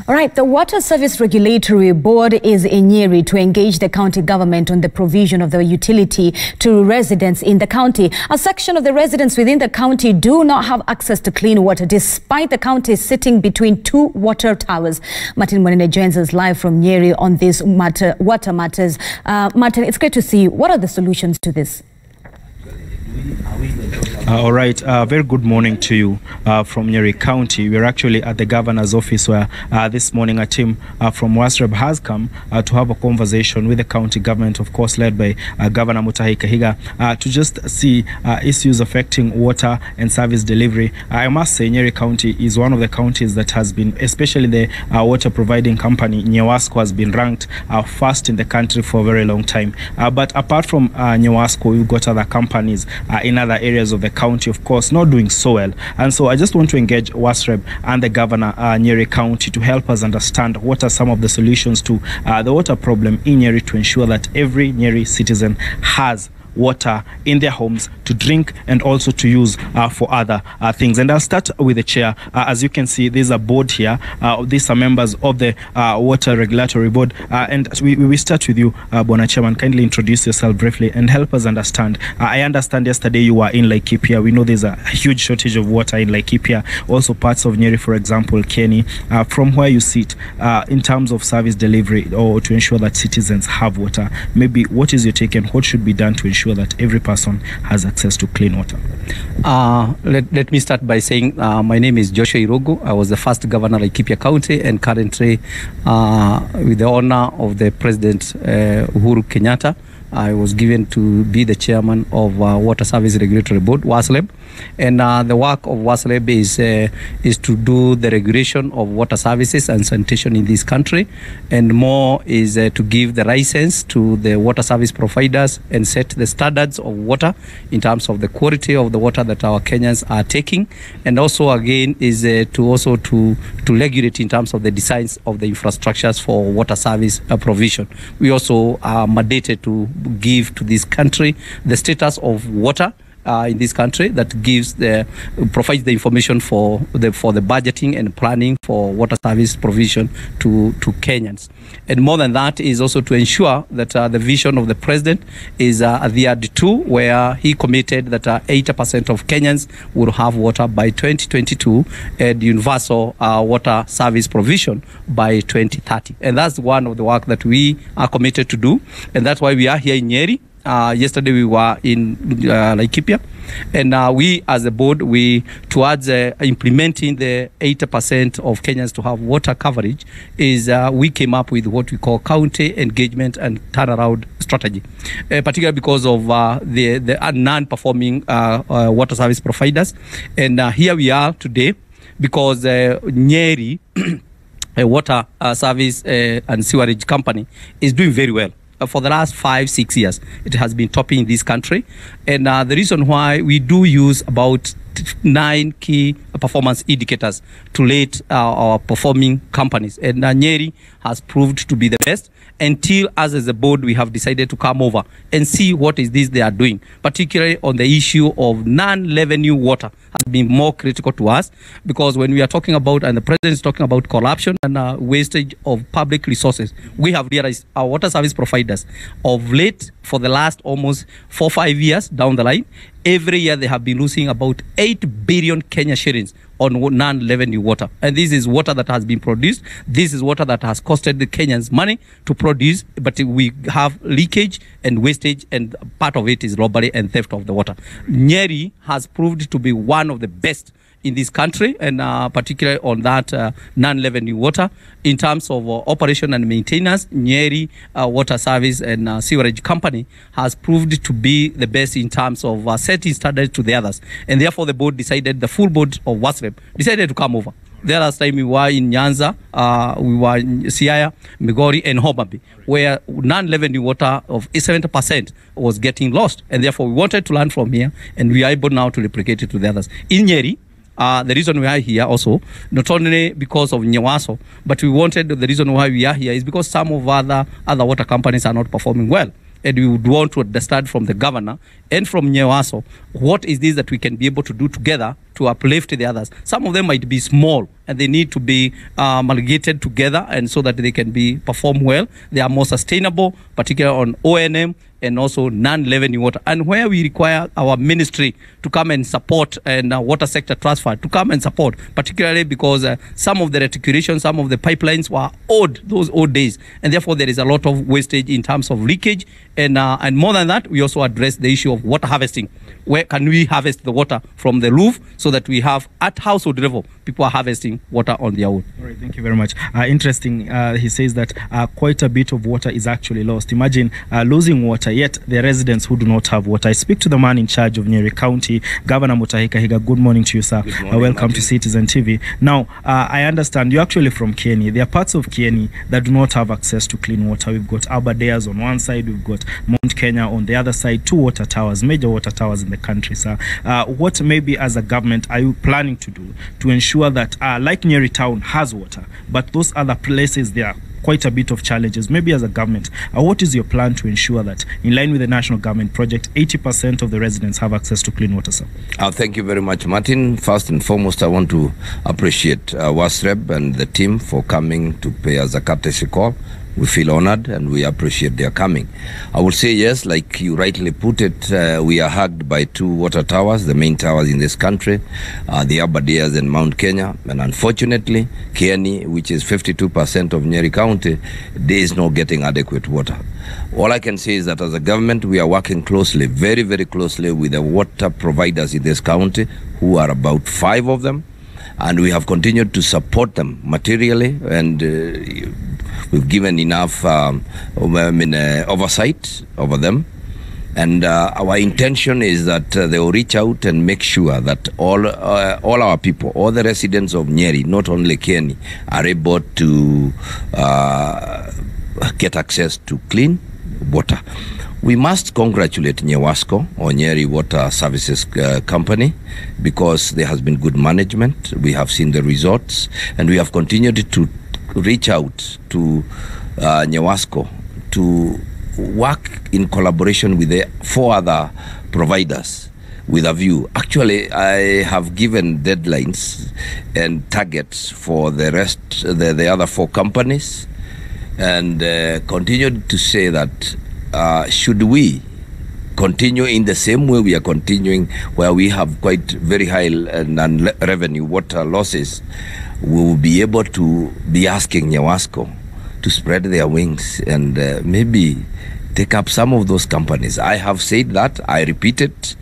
All right, the Water Service Regulatory Board is in Nyeri to engage the county government on the provision of the utility to residents in the county. A section of the residents within the county do not have access to clean water, despite the county sitting between two water towers. Munene Joins us live from Nyeri on this water matters. Martin, it's great to see you. What are the solutions to this? All right, very good morning to you from Nyeri County. We're actually at the governor's office where this morning a team from Wasreb has come to have a conversation with the county government, of course led by Governor Mutahi Kahiga, to just see issues affecting water and service delivery. I must say Nyeri County is one of the counties that has been, especially the water providing company, Nyewasco, has been ranked first in the country for a very long time. But apart from Nyewasco, we've got other companies in other areas of the county, of course, not doing so well. And so I just want to engage Wasreb and the governor Nyeri County to help us understand what are some of the solutions to the water problem in Nyeri, to ensure that every Nyeri citizen has water in their homes to drink and also to use for other things. And I'll start with the chair. As you can see, there's a board here. These are members of the Water Regulatory Board. And we start with you, Bona Chairman. Kindly introduce yourself briefly and help us understand. I understand yesterday you were in Laikipia. We know there's a huge shortage of water in Laikipia. Also parts of Nyeri, for example, Kenny. From where you sit, in terms of service delivery or to ensure that citizens have water, maybe what is your take and what should be done to ensure that every person has access to clean water? Let me start by saying my name is Joshua Irogo. I was the first governor of Laikipia County, and currently with the honor of the President Uhuru Kenyatta, I was given to be the chairman of Water Service Regulatory Board, Wasreb. And the work of Wasreb is to do the regulation of water services and sanitation in this country, and more is to give the license to the water service providers and set the standards of water in terms of the quality of the water that our Kenyans are taking, and also again is to regulate in terms of the designs of the infrastructures for water service provision. We also are mandated to give to this country the status of water in this country that provides the information for the budgeting and planning for water service provision to Kenyans. And more than that is also to ensure that the vision of the president is adhered to, where he committed that 80% of Kenyans will have water by 2022 and universal water service provision by 2030. And that's one of the work that we are committed to do, and that's why we are here in Nyeri. Yesterday we were in Laikipia, and we as a board, towards implementing the 80% of Kenyans to have water coverage, we came up with what we call county engagement and turnaround strategy, particularly because of the non-performing water service providers. And here we are today because Nyeri Water Service and Sewerage Company is doing very well. For the last 5-6 years, it has been topping this country. And the reason why we do use about 9 key performance indicators to rate our performing companies. And Nyeri has proved to be the best, until us as a board, we have decided to come over and see what is this they are doing, particularly on the issue of non-revenue water has been more critical to us, because when we are talking about, and the president is talking about corruption and wastage of public resources, we have realized our water service providers of late, for the last almost 4-5 years down the line, every year they have been losing about 8 billion Kenya shillings on non-revenue water. And this is water that has been produced. This is water that has costed the Kenyans money to produce, but we have leakage and wastage, and part of it is robbery and theft of the water. Nyeri has proved to be one of the best in this country, and particularly on that non-revenue water. In terms of operation and maintenance, Nyeri Water Service and Sewerage Company has proved to be the best in terms of setting standards to the others. And therefore the board decided, the full board of Wasreb decided to come over. The last time we were in Nyanza, we were in Siaya, Migori, and Homabay, where non-revenue water of 70% was getting lost. And therefore we wanted to learn from here, and we are able now to replicate it to the others. In Nyeri, the reason we are here also, not only because of Nyewaso, but we wanted, the reason why we are here is because some of other water companies are not performing well. and we would want to understand from the governor and from Nyewaso, what is this that we can be able to do together to uplift the others. Some of them might be small and they need to be amalgamated together, and so that they can be perform well. They are more sustainable, particularly on O&M and also non-revenue water, and where we require our ministry to come and support, and water sector transfer to come and support, particularly because some of the reticulation, some of the pipelines were old, those old days, and therefore there is a lot of wastage in terms of leakage, and more than that, we also address the issue of water harvesting. Where can we harvest the water from the roof so that we have at household level people are harvesting water on their own? All right, thank you very much. Interesting. He says that quite a bit of water is actually lost. Imagine losing water, yet the residents who do not have water. I speak to the man in charge of Nyeri County, Governor Mutahi Kahiga. Good morning to you, sir. Good morning, welcome Martin. to Citizen TV. Now, I understand you're actually from Kieni. There are parts of Kieni that do not have access to clean water. We've got Aberdares on one side, we've got Mount Kenya on the other side, 2 water towers, major water towers in the country, sir. What maybe as a government are you planning to do to ensure that, like Nyeri Town has water, but those other places there are quite a bit of challenges? Maybe as a government, what is your plan to ensure that, in line with the national government project, 80% of the residents have access to clean water, sir? Thank you very much, Martin. First and foremost, I want to appreciate Wasreb and the team for coming to pay us a courtesy call. We feel honored and we appreciate their coming. I will say yes, like you rightly put it, we are hugged by 2 water towers, the main towers in this country, the Aberdares and Mount Kenya. And unfortunately, Kieni, which is 52% of Nyeri County, there is not getting adequate water. All I can say is that as a government, we are working closely, very, very closely with the water providers in this county, who are about 5 of them. And we have continued to support them materially, and we've given enough oversight over them. And our intention is that they will reach out and make sure that all our people, all the residents of Nyeri, not only Kieni, are able to get access to clean water. We must congratulate Nyewasco, or Nyeri Water Services Company, because there has been good management. We have seen the results, and we have continued to reach out to Nyewasco to work in collaboration with the 4 other providers with a view. Actually, I have given deadlines and targets for the rest, the other 4 companies, and continued to say that should we continue in the same way we are continuing, where we have quite very high non-revenue water losses, we will be able to be asking Nyewasco to spread their wings and maybe take up some of those companies. I have said that, I repeat it,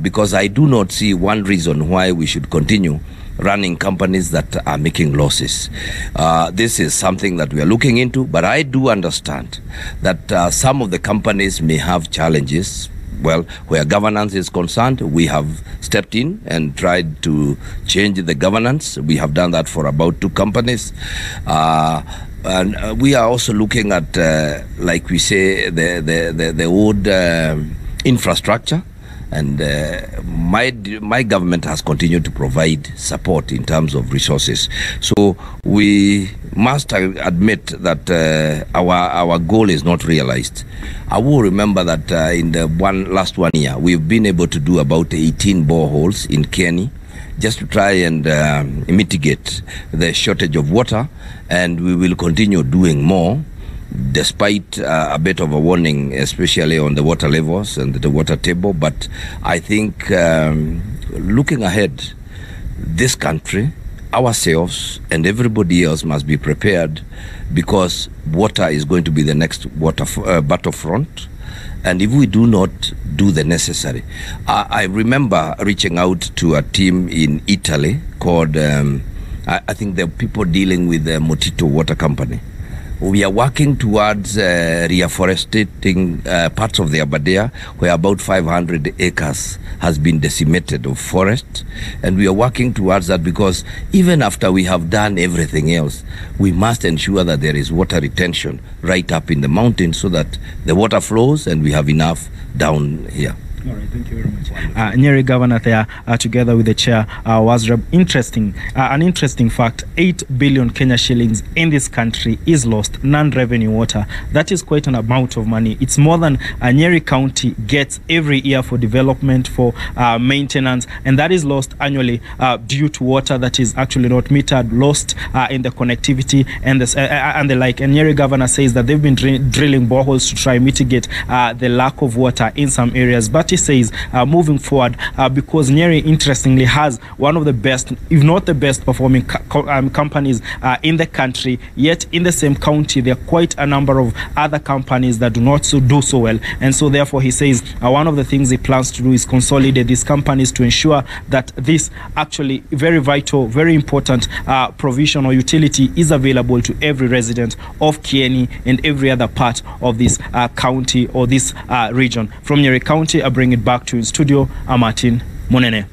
because I do not see one reason why we should continue running companies that are making losses. This is something that we are looking into, but I do understand that some of the companies may have challenges. Well, where governance is concerned, we have stepped in and tried to change the governance. We have done that for about 2 companies. And we are also looking at, like we say, the old infrastructure. And my government has continued to provide support in terms of resources. So we must admit that our goal is not realized. I will remember that in the last 1 year, we've been able to do about 18 boreholes in Kieni, just to try and mitigate the shortage of water, and we will continue doing more, despite a bit of a warning, especially on the water levels and the water table. But I think looking ahead, this country, ourselves and everybody else must be prepared, because water is going to be the next battlefront. And if we do not do the necessary, I remember reaching out to a team in Italy called, I think the people dealing with the Motito Water Company. We are working towards reforesting parts of the Aberdare, where about 500 acres has been decimated of forest. And we are working towards that, because even after we have done everything else, we must ensure that there is water retention right up in the mountains, so that the water flows and we have enough down here. All right, thank you very much. Nyeri Governor there, together with the Chair, Wasreb. An interesting fact, 8 billion Kenya shillings in this country is lost, non-revenue water. That is quite an amount of money. It's more than Nyeri County gets every year for development, for maintenance, and that is lost annually due to water that is actually not metered, lost in the connectivity and the like. And Nyeri Governor says that they've been drilling boreholes to try and mitigate the lack of water in some areas. But he says moving forward, because Nyeri interestingly has one of the best, if not the best performing companies in the country, yet in the same county there are quite a number of other companies that do not do so well. And so therefore he says one of the things he plans to do is consolidate these companies to ensure that this actually very vital, very important provision or utility is available to every resident of Kieni and every other part of this county or this region. From Nyeri County, I bring it back to in studio. I'm Martin Munene.